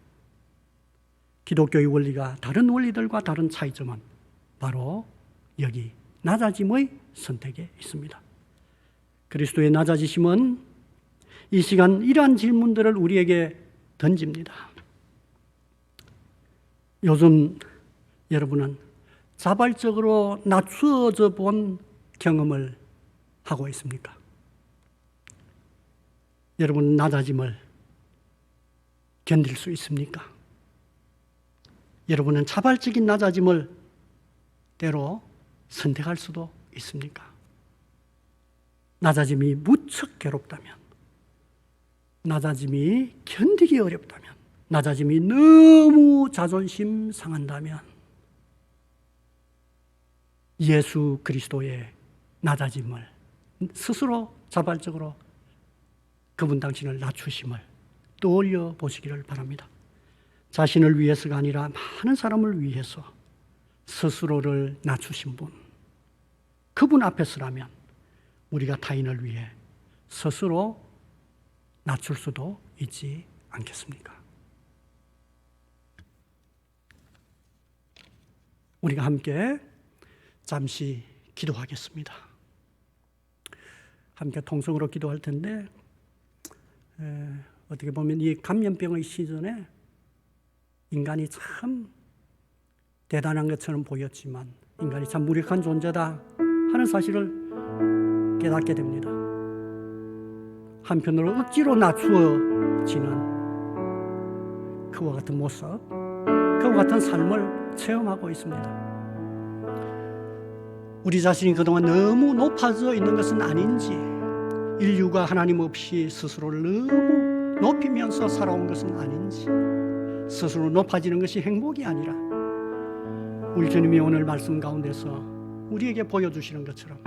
기독교의 원리가 다른 원리들과 다른 차이점은 바로 여기 낮아짐의 선택에 있습니다. 그리스도의 낮아지심은 이 시간 이러한 질문들을 우리에게 던집니다. 요즘 여러분은 자발적으로 낮추어져 본 경험을 하고 있습니까? 여러분 낮아짐을 견딜 수 있습니까? 여러분은 자발적인 낮아짐을 때로 선택할 수도 있습니까? 낮아짐이 무척 괴롭다면, 낮아짐이 견디기 어렵다면, 낮아짐이 너무 자존심 상한다면 예수 그리스도의 낮아짐을 스스로 자발적으로 그분 당신을 낮추심을 떠올려 보시기를 바랍니다. 자신을 위해서가 아니라 많은 사람을 위해서 스스로를 낮추신 분, 그분 앞에서라면 우리가 타인을 위해 스스로 낮출 수도 있지 않겠습니까? 우리가 함께 잠시 기도하겠습니다. 함께 통성으로 기도할 텐데 어떻게 보면 이 감염병의 시즌에 인간이 참 대단한 것처럼 보였지만 인간이 참 무력한 존재다 하는 사실을 깨닫게 됩니다. 한편으로 억지로 낮추어지는 그와 같은 모습, 그와 같은 삶을 체험하고 있습니다. 우리 자신이 그동안 너무 높아져 있는 것은 아닌지, 인류가 하나님 없이 스스로를 너무 높이면서 살아온 것은 아닌지, 스스로 높아지는 것이 행복이 아니라 우리 주님이 오늘 말씀 가운데서 우리에게 보여주시는 것처럼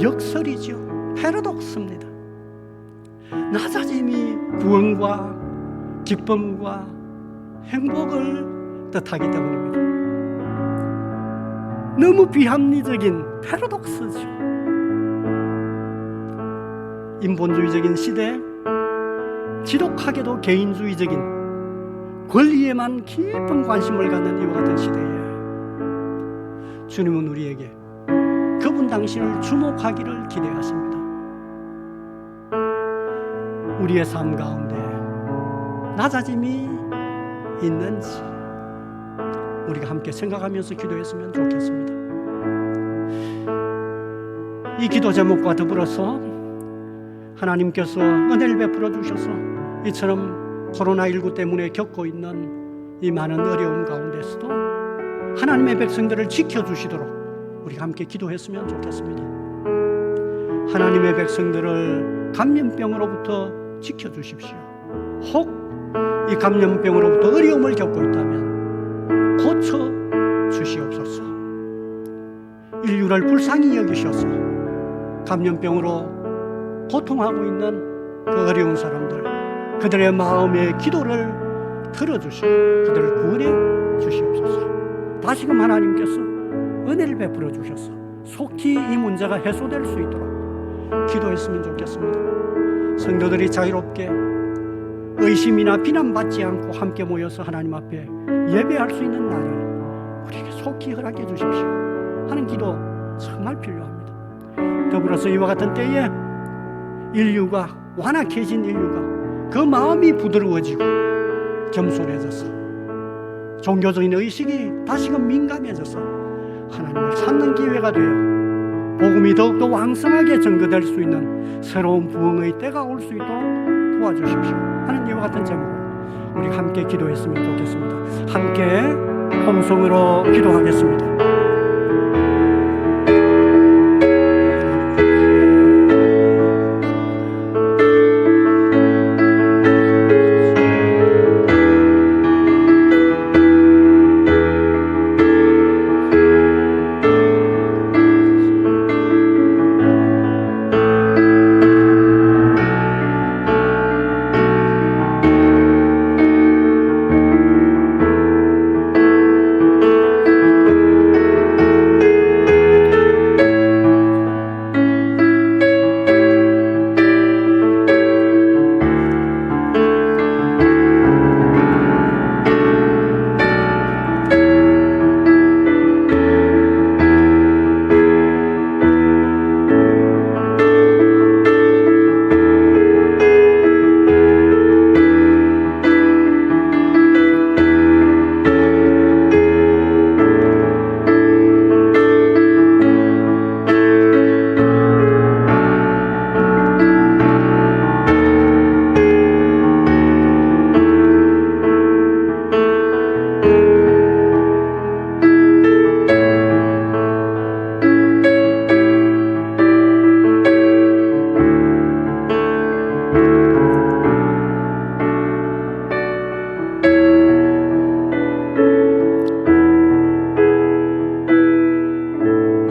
역설이죠. 패러독스입니다. 낮아짐이 구원과 기쁨과 행복을 뜻하기 때문입니다. 너무 비합리적인 패러독스죠. 인본주의적인 시대, 지독하게도 개인주의적인 권리에만 깊은 관심을 갖는 이와 같은 시대에 주님은 우리에게 그분 당신을 주목하기를 기대하십니다. 우리의 삶 가운데 낮아짐이 있는지 우리가 함께 생각하면서 기도했으면 좋겠습니다. 이 기도 제목과 더불어서 하나님께서 은혜를 베풀어 주셔서 이처럼 코로나19 때문에 겪고 있는 이 많은 어려움 가운데서도 하나님의 백성들을 지켜주시도록 우리가 함께 기도했으면 좋겠습니다. 하나님의 백성들을 감염병으로부터 지켜주십시오. 혹 이 감염병으로부터 어려움을 겪고 있다면 고쳐주시옵소서. 인류를 불쌍히 여기셔서 감염병으로 고통하고 있는 그 어려운 사람들, 그들의 마음의 기도를 들어주시고 그들을 구원해 주시옵소서. 다시금 하나님께서 은혜를 베풀어 주셔서 속히 이 문제가 해소될 수 있도록 기도했으면 좋겠습니다. 성도들이 자유롭게 의심이나 비난받지 않고 함께 모여서 하나님 앞에 예배할 수 있는 날을 우리에게 속히 허락해 주십시오 하는 기도 정말 필요합니다. 더불어서 이와 같은 때에 인류가, 완악해진 인류가 그 마음이 부드러워지고 겸손해져서 종교적인 의식이 다시금 민감해져서 하나님을 찾는 기회가 되어 복음이 더욱더 왕성하게 전거될 수 있는 새로운 부흥의 때가 올 수 있도록 도와주십시오 하는 이와 같은 제목으로 우리 함께 기도했으면 좋겠습니다. 함께 통성으로 기도하겠습니다.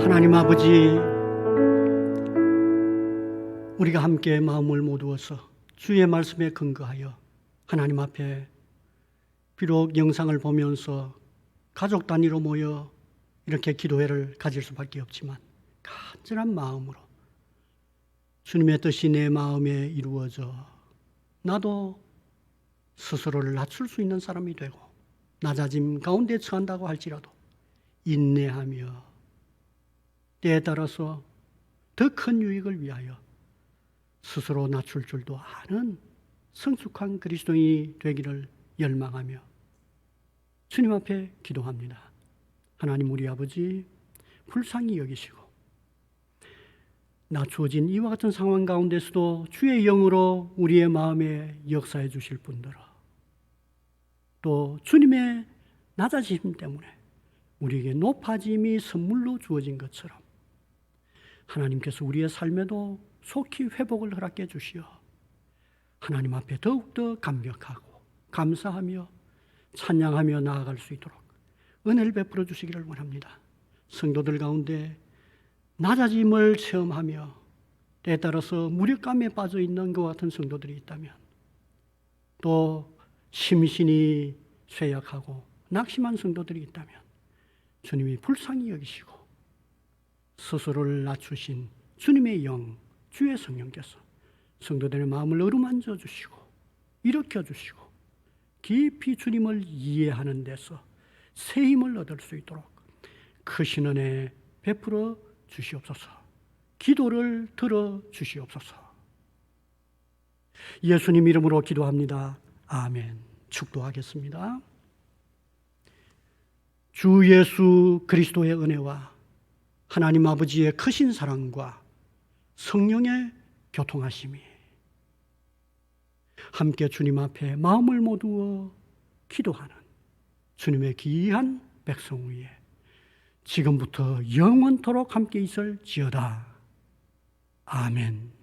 하나님 아버지, 우리가 함께 마음을 모두어서 주의 말씀에 근거하여 하나님 앞에 비록 영상을 보면서 가족 단위로 모여 이렇게 기도회를 가질 수밖에 없지만 간절한 마음으로 주님의 뜻이 내 마음에 이루어져 나도 스스로를 낮출 수 있는 사람이 되고 낮아짐 가운데 처한다고 할지라도 인내하며 때에 따라서 더 큰 유익을 위하여 스스로 낮출 줄도 아는 성숙한 그리스도인이 되기를 열망하며 주님 앞에 기도합니다. 하나님 우리 아버지, 불쌍히 여기시고 낮추어진 이와 같은 상황 가운데서도 주의 영으로 우리의 마음에 역사해 주실 분들아, 또 주님의 낮아짐 때문에 우리에게 높아짐이 선물로 주어진 것처럼 하나님께서 우리의 삶에도 속히 회복을 허락해 주시어 하나님 앞에 더욱더 감격하고 감사하며 찬양하며 나아갈 수 있도록 은혜를 베풀어 주시기를 원합니다. 성도들 가운데 낮아짐을 체험하며 때에 따라서 무력감에 빠져 있는 것 같은 성도들이 있다면, 또 심신이 쇠약하고 낙심한 성도들이 있다면 주님이 불쌍히 여기시고 스스로를 낮추신 주님의 영, 주의 성령께서 성도들의 마음을 어루만져 주시고 일으켜 주시고 깊이 주님을 이해하는 데서 새 힘을 얻을 수 있도록 크신 은혜 베풀어 주시옵소서. 기도를 들어 주시옵소서. 예수님 이름으로 기도합니다. 아멘. 축도하겠습니다. 주 예수 그리스도의 은혜와 하나님 아버지의 크신 사랑과 성령의 교통하심이 함께 주님 앞에 마음을 모두어 기도하는 주님의 귀한 백성 위에 지금부터 영원토록 함께 있을지어다. 아멘.